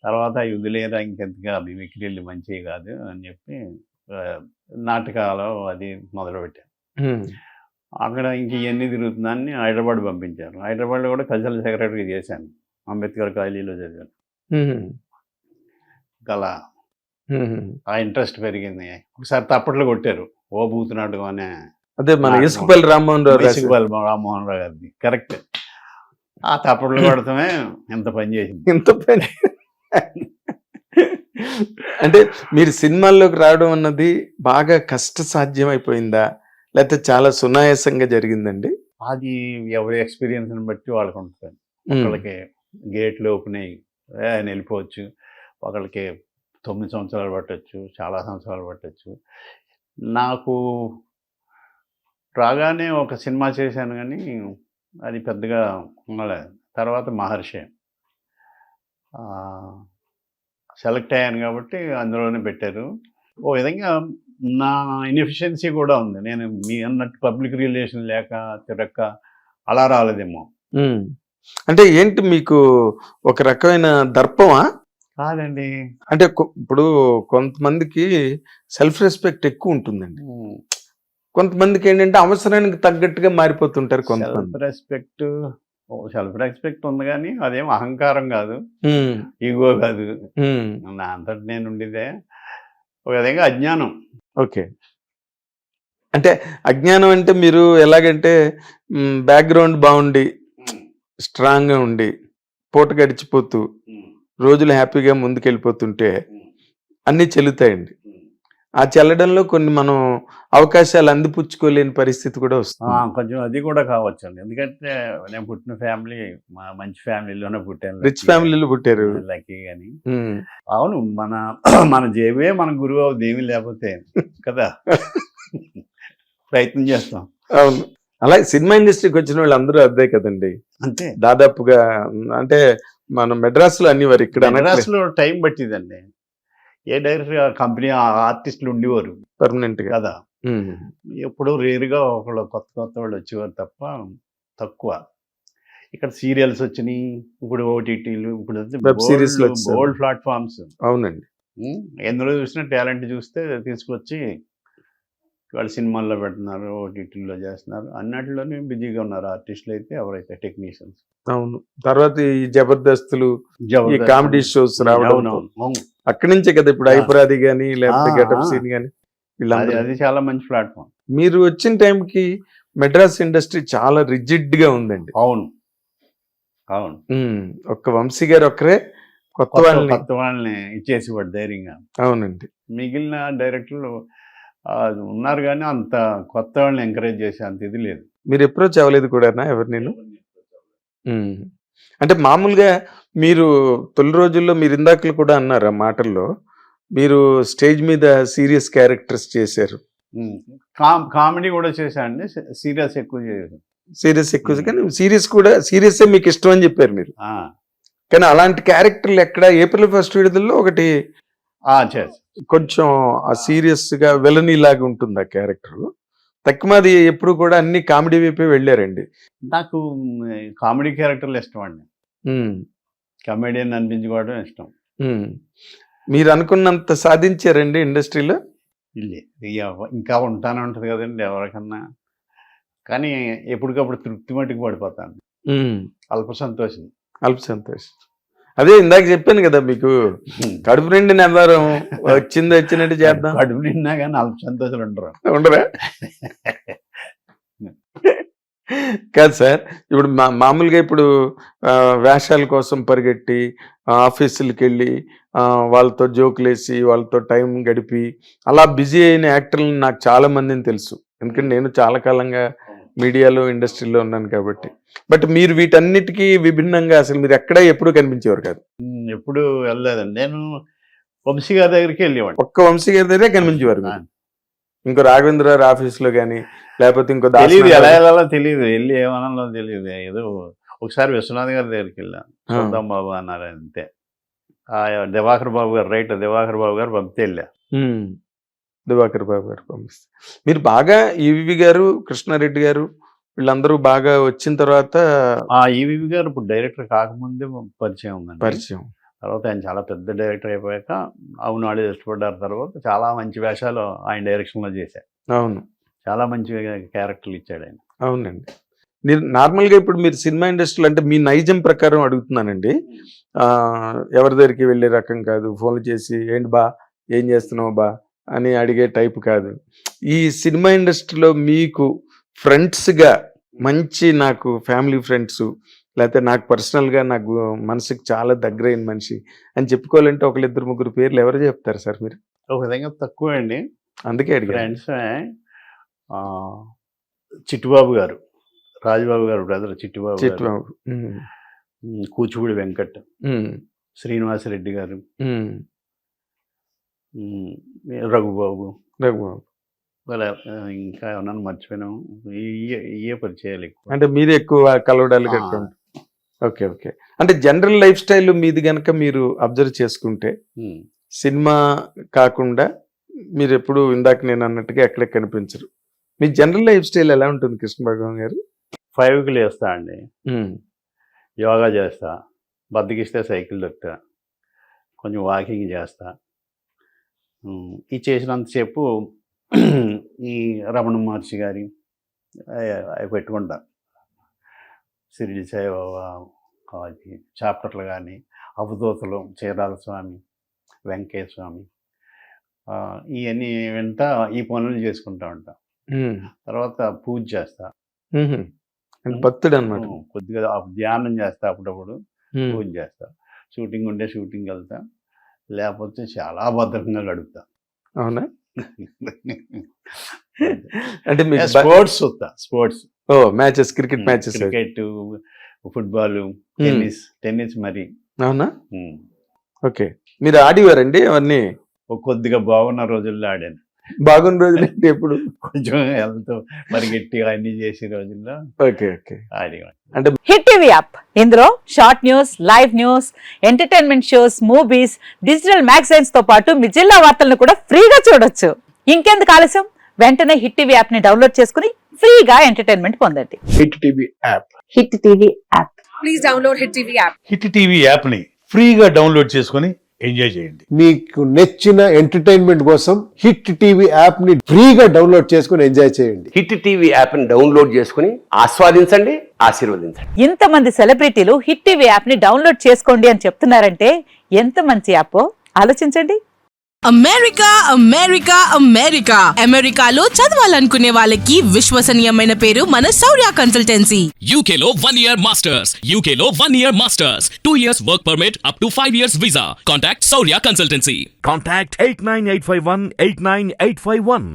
తర్వాత వదిలేరా ఇంకెంతగా మిమిక్రీలు మంచివి కాదు అని చెప్పి ఆహ్, నాటకాలు అది మొదలుపెట్టాను. హ్మ్. అక్కడ ఇంక ఇయన్నీ తిరుగుతుందని హైదరాబాద్ పంపించారు. హైదరాబాద్‌లో కూడా కల్చరల్ సెక్రటరీ చేశాను. అంబేద్కర్ కాలేజీలో చదివాను. హుహు. అలా హుహు. ఆ ఇంట్రెస్ట్ పెరిగింది. ఒకసారి తప్పట్లు కొట్టారు. 'ఓ బూతు నాటకం' అనే అదే మన నాటకం. ఇసుకపల్లి రామ్మోహన్ రావు రాశారు. ఇసుకపల్లి రామ్మోహన్ రావు గారిది. కరెక్ట్. ఆ తప్పట్లు కొడతమే ఇంత పని చేసింది. ఇంత పని అంటే మీరు సినిమాల్లోకి రావడం అన్నది బాగా కష్టసాధ్యం అయిపోయిందా? లేకపోతే చాలా సునాయాసంగా జరిగిందండి? అది ఎవరి ఎక్స్‌పీరియన్స్‌ని బట్టి వాళ్ళకుంటది. హ్మ్. ఒకళ్ళకి గేట్లు ఓపెన్ అయ్యి ఆయన వెళ్ళిపోవచ్చు. ఒకళ్ళకి 9 సంవత్సరాలు పట్టొచ్చు. చాలా సంవత్సరాలు పట్టొచ్చు. నాకు రాగానే ఒక సినిమా చేశాను గానీ, అది పెద్దగా మళ్ళా తర్వాత 'మహర్షి'. ఆహ్, సెలెక్ట్ అయ్యాను కాబట్టి అందులోనే పెట్టారు. ఓ విధంగా నా ఇన్‌ఎఫిషియన్సీ కూడా ఉంది. నేను మీ అన్నట్టు పబ్లిక్ రిలేషన్ లేక, తిరక్క అలా రాలేదేమో. హ్మ్. అంటే ఏంటి మీకు ఒక రకమైన దర్పమా? కాదండి. అంటే ఇప్పుడు కొంతమందికి సెల్ఫ్ రెస్పెక్ట్ ఎక్కువ ఉంటుందండి. హ్మ్. కొంతమందికి ఏంటంటే అవసరానికి తగ్గట్టుగా మారిపోతుంటారు కొంతమంది. సెల్ఫ్ రెస్పెక్ట్ ఉంది గానీ, అదేం అహంకారం గాదు. హ్మ్. ఇగో గాదు. హ్మ్. నా అంతట నేను ఉండేదే. ఒక విధంగా అజ్ఞానం. ఓకే. అంటే అజ్ఞానం అంటే మీరు ఎలాగంటే బ్యాక్‌గ్రౌండ్ బావుండి, స్ట్రాంగ్‌గా ఉండి, పూట గడిచిపోతూ, రోజులు హ్యాపీగా ముందుకెళ్ళిపోతుంటే అన్నీ చెల్లుతాయండి. ఆ చెల్లడంలో కొన్ని మనం అవకాశాలు అందిపుచ్చుకోలేని పరిస్థితి కూడా వస్తుంది. కొంచెం అది కూడా కావచ్చండి. ఎందుకంటే నేను పుట్టిన ఫ్యామిలీ మంచి ఫ్యామిలీలోనే పుట్టాను. రిచ్ ఫ్యామిలీలో పుట్టారు. లక్కీగాని. హ్మ్. అవును. మన జేబే మన గురువు అవుద్ది ఏమీ లేకపోతే కదా! ప్రయత్నం చేస్తాం. అవును. అలాగే సినిమా ఇండస్ట్రీకి వచ్చిన వాళ్ళు అందరూ అదే కదండి. అంతే. దాదాపుగా అంటే మనం మెడ్రాస్‌లో అనేవారు. ఇక్కడ అనట్లే. మెడ్రాస్‌లో టైం పట్టిదండి. ఏ డైరెక్టర్ కంపెనీ ఆర్టిస్టులు ఉండేవారు పర్మనెంట్‌గా. కదా! హ్మ్. ఎప్పుడో రేర్‌గా ఒకళ్ళు కొత్త వాళ్ళు వచ్చేవారు తప్ప తక్కువ. ఇక్కడ సీరియల్స్ వచ్చినియి. ఇప్పుడు ఓటీటీలు ఇప్పుడు వెబ్ సీరీస్‌లు వచ్చేసాయి. బోలెడు ప్లాట్‌ఫార్మ్స్. అవునండి. ఎందులో చూసినా టాలెంట్ చూస్తే తీసుకొచ్చి వాళ్ళు సినిమాల్లో పెడుతున్నారు. ఓటీటీలో చేస్తున్నారు. అన్నిటిలోనే బిజీగా ఉన్నారు ఆర్టిస్టులైతే ఎవరైతే టెక్నీషియన్స్. అవును. తర్వాత ఈ జబర్దస్తులు, ఈ జబర్దస్త్ కామెడీ షోస్ రావడంతో అవునవును. అవును. అక్కడి నుంచే కదా ఇప్పుడు ఆ! హైపరాది గాని, లేకపోతే ఆ! గెటప్ ఆ! సీన్ గాని అది వీళ్ళందరూ. అది చాలా మంచి ప్లాట్‌ఫార్మ్. మీరు వచ్చిన టైంకి మెడ్రాస్ ఇండస్ట్రీ చాలా రిజిడ్‌గా ఉందండి. అవును. అవును. ఒక్క వంశీ గారు ఒక్కరే కొత్త వాళ్ళని. కొత్త వాళ్ళని ఇచ్చేసేవాడు ధైర్యంగా. అవునండి. మిగిలిన డైరెక్టర్లు ఉన్నారు గానీ అంత కొత్త వాళ్ళని ఎంకరేజ్ చేసే అంత ఇది లేదు. మీరు అప్రోచ్ అవ్వలేదు కూడానా ఎవరినీను? హ్మ్. అంటే మామూలుగా మీరు తొలి రోజుల్లో మీరు ఇందాకలు కూడా అన్నారు ఆ మాటల్లో. మీరు స్టేజ్ మీద సీరియస్ క్యారెక్టర్స్ చేశారు. హ్మ్. కామెడీ కూడా చేశా అండి. సీరియస్ ఎక్కువ చేయలేదు. సీరియస్ ఎక్కువ కానీ సీరియస్ కూడా సీరియస్సే మీకు ఇష్టం అని చెప్పారు మీరు. ఆ! కానీ అలాంటి క్యారెక్టర్లు ఎక్కడ ఏప్రిల్ ఫస్ట్ విడుదలలో ఒకటి చేశా. కొంచెం ఆ సీరియస్‌గా విలనీ లాగా ఉంటుంది ఆ క్యారెక్టర్. తక్కువది ఎప్పుడు కూడా అన్ని కామెడీ వైపే వెళ్ళారండి. నాకు కామెడీ క్యారెక్టర్లు ఇష్టమండి. హ్మ్. కమెడియన్ అనిపించుకోవడం ఇష్టం. హ్మ్. మీరు అనుకున్నంత సాధించారండి ఇండస్ట్రీలో? ఇంకా ఉంటానే ఉంటది కదండీ ఎవరికన్నా. కానీ ఎప్పటికప్పుడు తృప్తి మట్టుకు పడిపోతాను. అల్ప సంతోషం. అల్ప సంతోష్. అదే ఇందాక చెప్పాను కదా మీకు కడుపు నిండి నెంబరం వచ్చినట్టు చేద్దాం. కడుపు నిండినా కానీ అల్ప సంతోషాలు ఉండరు. ఉండరా? కాదు సార్. ఇప్పుడు మామూలుగా ఇప్పుడు వేషాల కోసం పరిగెట్టి ఆఫీసులకెళ్ళి వాళ్ళతో జోకులేసి, వాళ్ళతో టైం గడిపి అలా బిజీ అయిన యాక్టర్‌లని నాకు చాలా మందిని తెలుసు. ఎందుకంటే నేను చాలా కాలంగా మీడియాలో, ఇండస్ట్రీలో ఉన్నాను కాబట్టి. బట్ మీరు వీటన్నిటికీ విభిన్నంగా అసలు మీరు ఎక్కడ ఎప్పుడు కనిపించేవారు కాదు. ఎప్పుడు వెళ్ళలేదండి. నేను వంశీ గారి దగ్గరికి వెళ్ళేవాడిని. ఒక్క వంశీ గారి దగ్గరే కనిపించేవారు మీరు. ఇంకో రాఘవేంద్ర గారి ఆఫీస్‌లో గాని, లేకపోతే ఇంకో తెలీదు ఎలా వెళ్ళాలో తెలీదు. వెళ్ళి ఏమనాలో తెలీదు. ఏదో ఒకసారి విశ్వనాథ్ గారి దగ్గరికి వెళ్ళాను. చూద్దాం బాబు అన్నారు అంతే. దివాకర్ బాబు గారు దివాకర్ బాబు గారు పంపితే వెళ్ళా. దివాకర్ బాబు గారు పంపిస్తే మీరు బాగా ఈవీవి గారు, కృష్ణారెడ్డి గారు వీళ్ళందరూ బాగా వచ్చిన తర్వాత ఈవీవి గారు ఇప్పుడు డైరెక్టర్ కాకముందే పరిచయం ఉందండి. పరిచయం. తర్వాత ఆయన చాలా పెద్ద డైరెక్టర్ అయిపోయాక అవును వాళ్ళు ఇష్టపడ్డారు తర్వాత చాలా మంచి వేషాలు ఆయన డైరెక్షన్లో చేశారు. అవును. చాలా మంచి క్యారెక్టర్లు ఇచ్చాడు ఆయన. అవునండి. మీరు నార్మల్‌గా ఇప్పుడు మీరు సినిమా ఇండస్ట్రీలో అంటే మీ నైజం ప్రకారం అడుగుతున్నానండి. ఎవరి దగ్గరికి వెళ్ళే రకం కాదు. ఫోన్లు చేసి ఏంటి బా ఏం చేస్తున్నావు బా అని అడిగే టైప్ కాదు. ఈ సినిమా ఇండస్ట్రీలో మీకు ఫ్రెండ్స్‌గా మంచి నాకు ఫ్యామిలీ ఫ్రెండ్సు లేకపోతే నాకు పర్సనల్‌గా నాకు మనసుకి చాలా దగ్గరైన మనిషి అని చెప్పుకోవాలంటే ఒకళ్ళిద్దరు ముగ్గురు పేర్లు ఎవరు చెప్తారు సార్ మీరు? ఒక విధంగా తక్కువే అండి. అందుకే అడిగాను. ఫ్రెండ్సే చిట్టుబాబు గారు, రాజుబాబు గారు బ్రదర్ చిట్టుబాబు గారు, చిట్టుబాబు. కూచిపూడి వెంకట్, హ్మ్. శ్రీనివాసరెడ్డి గారు, హ్మ్. రఘుబాబు, రఘుబాబు. ఇలా ఇంకా ఏమన్నా మర్చిపోయినాము. ఇయే పరిచయాలు ఎక్కువ. అంటే మీదే ఎక్కువ కలవడాలు ఆ. కట్టుకుంటారు. ఓకే. ఓకే. అంటే జనరల్ లైఫ్ స్టైల్ మీది గనక మీరు అబ్జర్వ్ చేసుకుంటే ఉమ్. సినిమా కాకుండా మీరు ఎప్పుడు ఇందాక నేను అన్నట్టుగా ఎక్కడ కనిపించరు. మీ జనరల్ లైఫ్ స్టైల్ ఎలా ఉంటుంది కృష్ణ భగవాన్ గారు? 5కి లేస్తా అండి, ఉమ్, యోగా చేస్తా, బద్దకిస్తే సైకిల్ దొక్కుతా, కొంచెం వాకింగ్ చేస్తా. ఇది చేసినంతసేపు ఈ రమణ మహర్షి గారి అవి పెట్టుకుంటా, షిరిడి సాయిబాబా చాప్టర్లు కానీ, అవధూతలు, చీరాల స్వామి, వెంకయ్య స్వామి, ఇవన్నీ వింటా ఈ పనులు చేసుకుంటా ఉంటా. ఉమ్, తర్వాత పూజ చేస్తా, ఉహు. అంటే భక్తుడు అనమాట. కొద్దిగా ధ్యానం చేస్తా, అప్పుడప్పుడు పూజ చేస్తా. షూటింగ్ ఉంటే షూటింగ్కి వెళ్తా, లేకపోతే చాలా భద్రంగా గడుపుతా. అవునా? అంటే మీకు స్పోర్ట్స్ చూస్తా, స్పోర్ట్స్, ఓ matches, cricket matches. Cricket, football, tennis మరి. అవునా? ఓకే. మీరు ఆడివారండి అవన్నీ? కొద్దిగా బాగున్న రోజుల్లో ఆడాను. బాగున్న రోజులు అంటే ఎప్పుడు? కొంచెం హెల్త్ పరిగెట్టి అన్ని చేసే రోజుల్లో ఓకే. ఓకే. ఆడేవాడిని. అంటే హిట్ టీవీ యాప్, ఇందులో short news, live news, entertainment shows, movies, digital magazines తో పాటు మీ జిల్లా వార్తలను కూడా ఫ్రీగా చూడొచ్చు. ఇంకెందుకు ఆలస్యం, వెంటనే హిట్ టీవీ యాప్ ని డౌన్లోడ్ చేసుకుని ఫ్రీగా ఎంటర్టైన్మెంట్ పొందండి. Hit TV app. Hit TV app. Please download Hit TV app. Hit TV యాప్ని ఫ్రీగా డౌన్లోడ్ చేసుకొని ఎంజాయ్ చేయండి. మీకు నచ్చిన ఎంటర్టైన్మెంట్ కోసం హిట్ టీవీ యాప్ ని ఫ్రీగా డౌన్లోడ్ చేసుకుని ఎంజాయ్ చేయండి. హిట్ టీవీ యాప్ని డౌన్లోడ్ చేసుకుని ఆస్వాదించండి, ఆశీర్వదించండి. ఇంతమంది సెలబ్రిటీలు హిట్ టీవీ యాప్ ని డౌన్లోడ్ చేసుకోండి అని చెప్తున్నారంటే ఎంత మంచి యాప్ ఆలోచించండి. అమెరికా అమెరికా అమెరికా అమెరికాలో చదవాలనుకునే వాళ్ళకి విశ్వసనీయమైన పేరు మన శౌర్య కన్సల్టెన్సీ. UK లో 1 year masters. UK లో 1 year masters. 2 years work permit up to 5 years visa. Contact Saurya Consultancy. Contact 89851 89851.